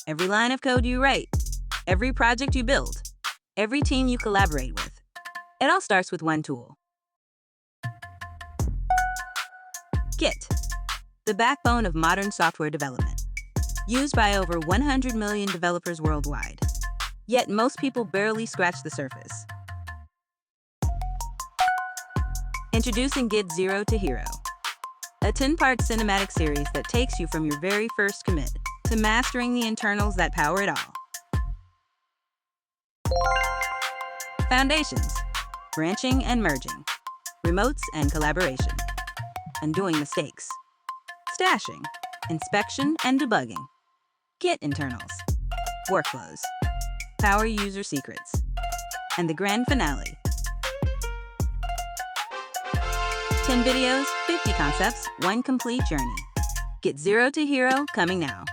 Every line of code you write, every project you build, every team you collaborate with. It all starts with one tool. Git, the backbone of modern software development, used by over 100 million developers worldwide. Yet most people barely scratch the surface. Introducing Git Zero to Hero, a 10-part cinematic series that takes you from your very first commit to mastering the internals that power it all. Foundations, branching and merging, remotes and collaboration, undoing mistakes, stashing, inspection and debugging, Git internals, workflows, power user secrets, and the grand finale. 10 videos, 50 concepts, one complete journey. Git Zero to Hero coming now.